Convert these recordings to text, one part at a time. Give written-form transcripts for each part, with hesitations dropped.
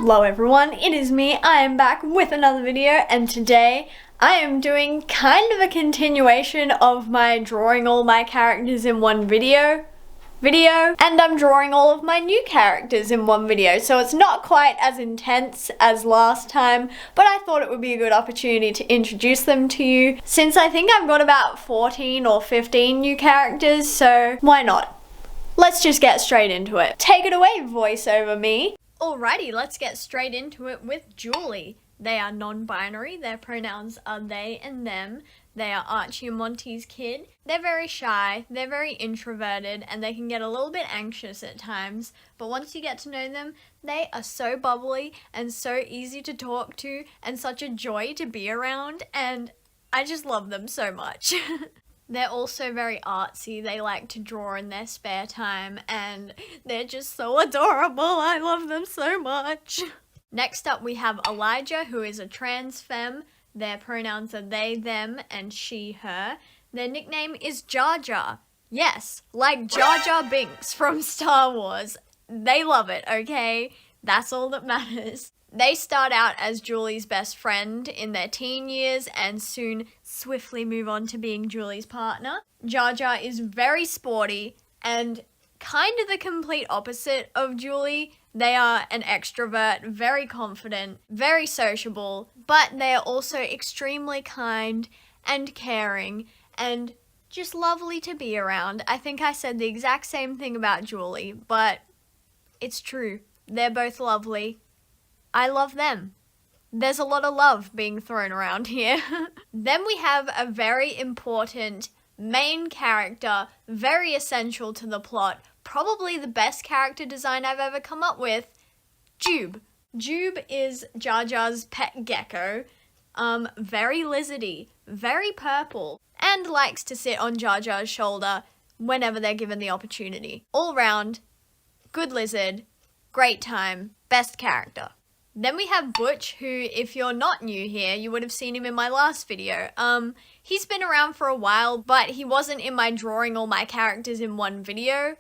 Hello everyone, it is me. I am back with another video, and today I am doing kind of a continuation of my drawing all my characters in one video, and I'm drawing all of my new characters in one video, so it's not quite as intense as last time, but I thought it would be a good opportunity to introduce them to you, since I think I've got about 14 or 15 new characters, so why not? Let's just get straight into it. Take it away, voiceover me. Alrighty, let's get straight into it with Julie. They are non-binary, their pronouns are they and them. They are Archie and Monty's kid. They're very shy, they're very introverted, and they can get a little bit anxious at times, but once you get to know them, they are so bubbly and so easy to talk to and such a joy to be around, and I just love them so much. They're also very artsy, they like to draw in their spare time, and they're just so adorable, I love them so much. Next up we have Elijah, who is a trans femme. Their pronouns are they, them, and she, her. Their nickname is Jar Jar. Yes, like Jar Jar Binks from Star Wars. They love it, okay? That's all that matters. They start out as Julie's best friend in their teen years and soon swiftly move on to being Julie's partner. Jar Jar is very sporty and kind of the complete opposite of Julie. They are an extrovert, very confident, very sociable, but they are also extremely kind and caring and just lovely to be around. I think I said the exact same thing about Julie, but it's true. They're both lovely. I love them. There's a lot of love being thrown around here. Then we have a very important main character, very essential to the plot, probably the best character design I've ever come up with, Jube. Jube is Jar Jar's pet gecko, very lizardy, very purple, and likes to sit on Jar Jar's shoulder whenever they're given the opportunity. All round, good lizard, great time, best character. Then we have Butch, who, if you're not new here, you would have seen him in my last video. He's been around for a while, but he wasn't in my drawing all my characters in one video,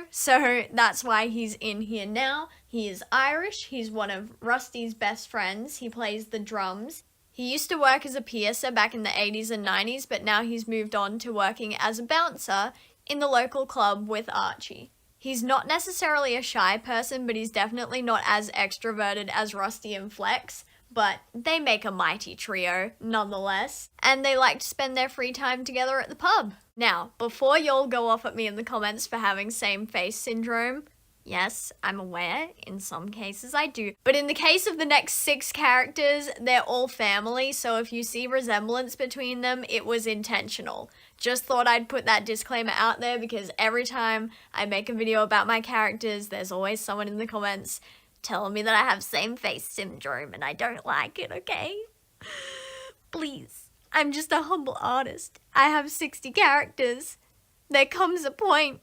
so that's why he's in here now. He is Irish, he's one of Rusty's best friends, he plays the drums. He used to work as a piercer back in the 80s and 90s, but now he's moved on to working as a bouncer in the local club with Archie. He's not necessarily a shy person, but he's definitely not as extroverted as Rusty and Flex, but they make a mighty trio, nonetheless, and they like to spend their free time together at the pub. Now, before y'all go off at me in the comments for having same face syndrome, yes, I'm aware, in some cases I do, but in the case of the next 6 characters, they're all family, so if you see resemblance between them, it was intentional. Just thought I'd put that disclaimer out there because every time I make a video about my characters, there's always someone in the comments telling me that I have same face syndrome and I don't like it, okay? Please. I'm just a humble artist. I have 60 characters. There comes a point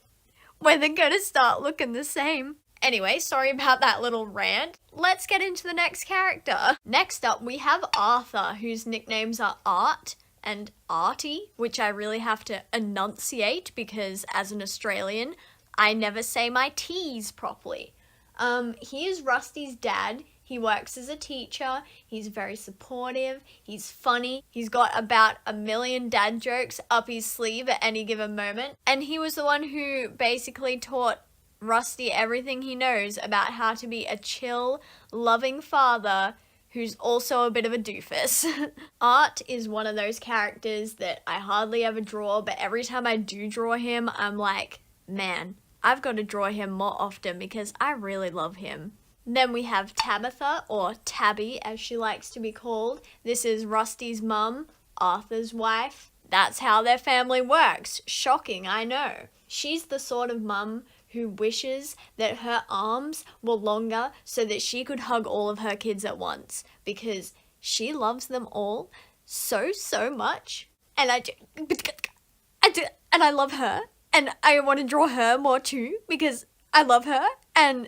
where they're gonna start looking the same. Anyway, sorry about that little rant. Let's get into the next character. Next up, we have Arthur, whose nicknames are Art and Artie, which I really have to enunciate because as an Australian, I never say my T's properly. He is Rusty's dad. He works as a teacher. He's very supportive. He's funny. He's got about 1 million dad jokes up his sleeve at any given moment. And he was the one who basically taught Rusty everything he knows about how to be a chill, loving father who's also a bit of a doofus. Art is one of those characters that I hardly ever draw, but every time I do draw him, I'm like, man, I've got to draw him more often because I really love him. Then we have Tabitha, or Tabby as she likes to be called. This is Rusty's mum, Arthur's wife. That's how their family works. Shocking, I know. She's the sort of mum who wishes that her arms were longer so that she could hug all of her kids at once because she loves them all so much, and I love her, and I want to draw her more too because I love her and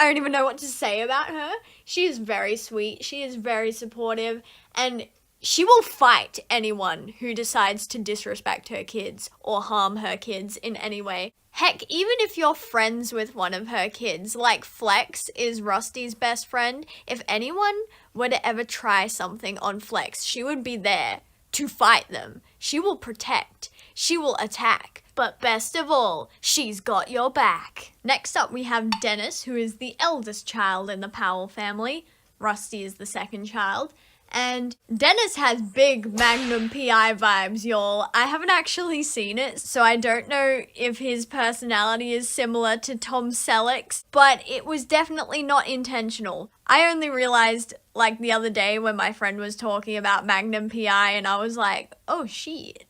I don't even know what to say about her. She is very sweet, she is very supportive, and she will fight anyone who decides to disrespect her kids or harm her kids in any way. Heck, even if you're friends with one of her kids, like Flex is Rusty's best friend, if anyone were to ever try something on Flex, she would be there to fight them. She will protect. She will attack. But best of all, she's got your back. Next up we have Dennis, who is the eldest child in the Powell family. Rusty is the second child. And Dennis has big Magnum PI vibes, y'all. I haven't actually seen it, so I don't know if his personality is similar to Tom Selleck's, but it was definitely not intentional. I only realized, like, the other day when my friend was talking about Magnum PI, and I was like, oh shit.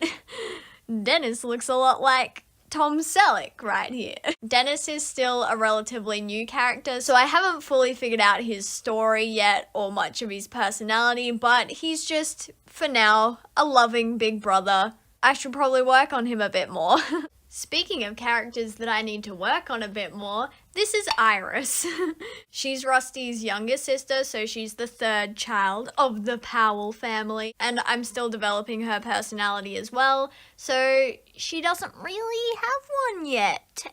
Dennis looks a lot like Tom Selleck right here. Dennis is still a relatively new character, so I haven't fully figured out his story yet or much of his personality, but he's just, for now, a loving big brother. I should probably work on him a bit more. Speaking of characters that I need to work on a bit more, this is Iris. She's Rusty's younger sister, so she's the third child of the Powell family, and I'm still developing her personality as well, so she doesn't really have one yet.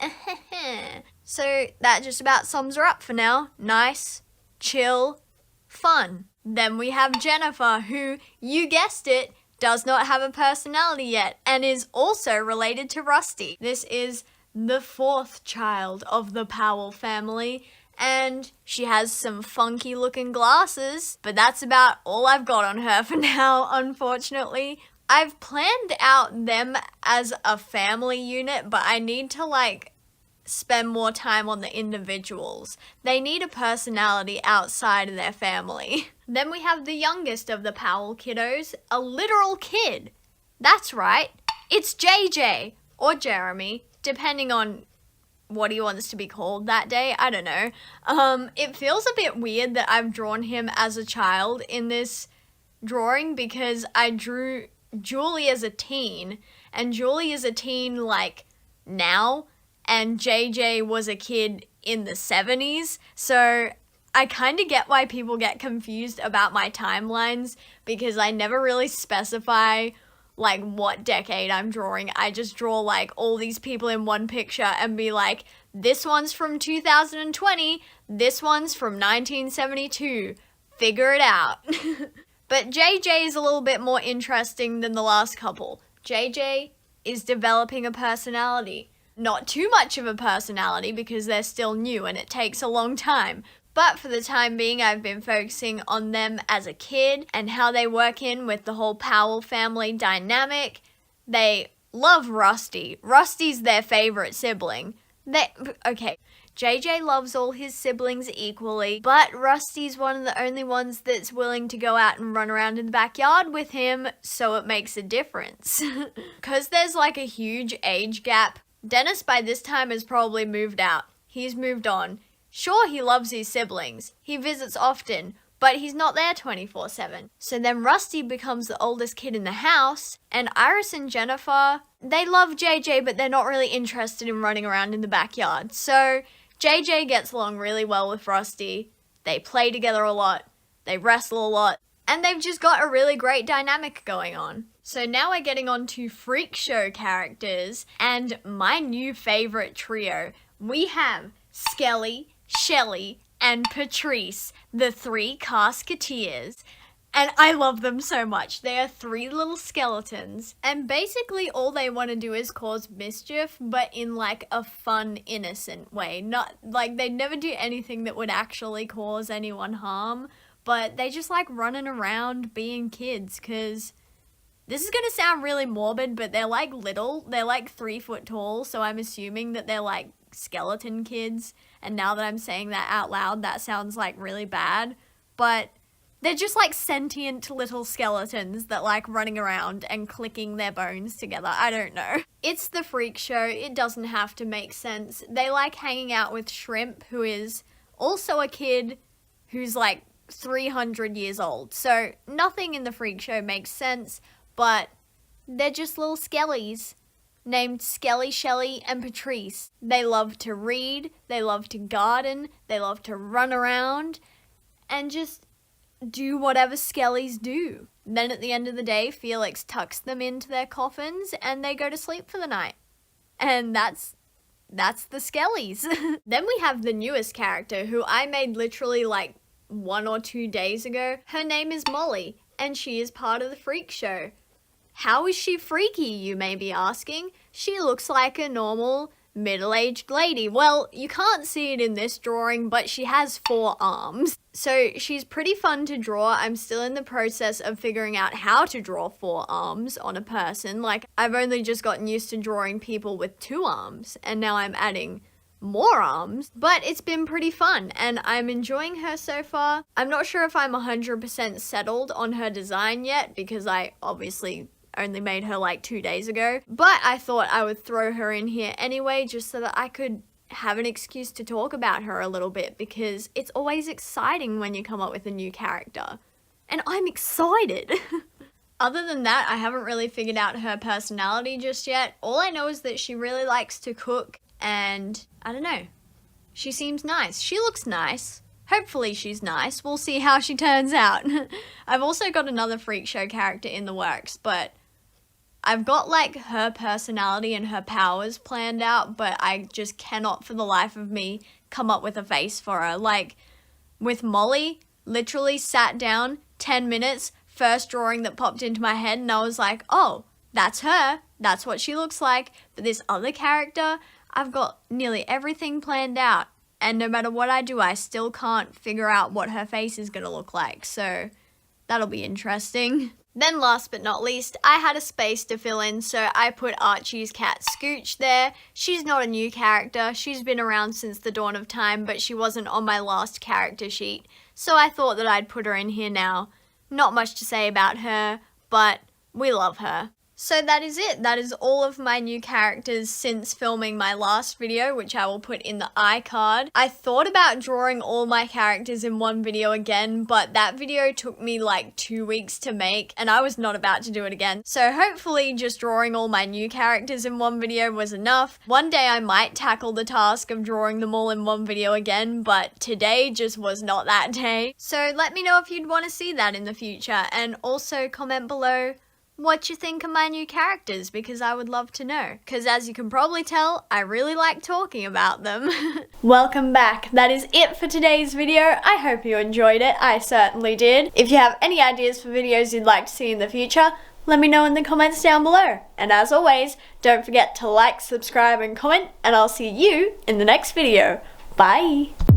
So that just about sums her up for now. Nice, chill, fun. Then we have Jennifer, who, you guessed it, does not have a personality yet, and is also related to Rusty. This is the fourth child of the Powell family, and she has some funky looking glasses, but that's about all I've got on her for now, unfortunately. I've planned out them as a family unit, but I need to, like, spend more time on the individuals. They need a personality outside of their family. Then we have the youngest of the Powell kiddos, a literal kid. That's right, it's JJ, or Jeremy, depending on what he wants to be called that day, I don't know. It feels a bit weird that I've drawn him as a child in this drawing because I drew Julie as a teen, and Julie is a teen, like, now, and JJ was a kid in the 70s, so I kind of get why people get confused about my timelines, because I never really specify, like, what decade I'm drawing. I just draw, like, all these people in one picture and be like, this one's from 2020, this one's from 1972, figure it out. But JJ is a little bit more interesting than the last couple. JJ is developing a personality. Not too much of a personality because they're still new and it takes a long time. But for the time being, I've been focusing on them as a kid and how they work in with the whole Powell family dynamic. They love Rusty. Rusty's their favorite sibling. Okay, JJ loves all his siblings equally, but Rusty's one of the only ones that's willing to go out and run around in the backyard with him, so it makes a difference. Because there's like a huge age gap. Dennis by this time has probably moved out. He's moved on. Sure, he loves his siblings. He visits often, but he's not there 24/7. So then Rusty becomes the oldest kid in the house, and Iris and Jennifer, they love JJ, but they're not really interested in running around in the backyard. So JJ gets along really well with Rusty. They play together a lot. They wrestle a lot. And they've just got a really great dynamic going on. So now we're getting on to freak show characters and my new favorite trio. We have Skelly, Shelly, and Patrice, the three Casketeers. And I love them so much. They are three little skeletons. And basically all they want to do is cause mischief, but in like a fun, innocent way. Not like they never do anything that would actually cause anyone harm. But they just like running around being kids, because this is going to sound really morbid, but they're like little. They're like 3 foot tall, so I'm assuming that they're like skeleton kids. And now that I'm saying that out loud, that sounds like really bad. But they're just like sentient little skeletons that like running around and clicking their bones together. I don't know. It's the freak show. It doesn't have to make sense. They like hanging out with Shrimp, who is also a kid who's like 300 years old. So nothing in the freak show makes sense, but they're just little skellies named Skelly, Shelly, and Patrice. They love to read, they love to garden, they love to run around and just do whatever skellies do. Then at the end of the day, Felix tucks them into their coffins and they go to sleep for the night. And that's the Skellies. Then we have the newest character who I made literally like 1 or 2 days ago. Her name is Molly and she is part of the freak show. How is she freaky, you may be asking? She looks like a normal middle-aged lady. Well, you can't see it in this drawing, but she has 4 arms. So she's pretty fun to draw. I'm still in the process of figuring out how to draw 4 arms on a person. Like, I've only just gotten used to drawing people with 2 arms, and now I'm adding more arms, but it's been pretty fun and I'm enjoying her so far. I'm not sure if I'm 100% settled on her design yet because I obviously only made her like 2 days ago, but I thought I would throw her in here anyway just so that I could have an excuse to talk about her a little bit, because it's always exciting when you come up with a new character and I'm excited. Other than that, I haven't really figured out her personality just yet. All I know is that she really likes to cook and I don't know, she seems nice. She looks nice. Hopefully she's nice. We'll see how she turns out. I've also got another freak show character in the works, but I've got like her personality and her powers planned out, but I just cannot for the life of me come up with a face for her. Like with Molly, literally sat down 10 minutes, first drawing that popped into my head, and I was like, oh, that's her. That's what she looks like. But this other character, I've got nearly everything planned out. And no matter what I do, I still can't figure out what her face is going to look like. So that'll be interesting. Then last but not least, I had a space to fill in, so I put Archie's cat Scooch there. She's not a new character. She's been around since the dawn of time, but she wasn't on my last character sheet. So I thought that I'd put her in here now. Not much to say about her, but we love her. So that is it. That is all of my new characters since filming my last video, which I will put in the iCard. I thought about drawing all my characters in one video again, but that video took me like 2 weeks to make, and I was not about to do it again. So hopefully just drawing all my new characters in one video was enough. One day I might tackle the task of drawing them all in one video again, but today just was not that day. So let me know if you'd want to see that in the future, and also comment below what you think of my new characters, because I would love to know. Because as you can probably tell, I really like talking about them. Welcome back. That is it for today's video. I hope you enjoyed it. I certainly did. If you have any ideas for videos you'd like to see in the future, let me know in the comments down below. And as always, don't forget to like, subscribe, and comment, and I'll see you in the next video. Bye!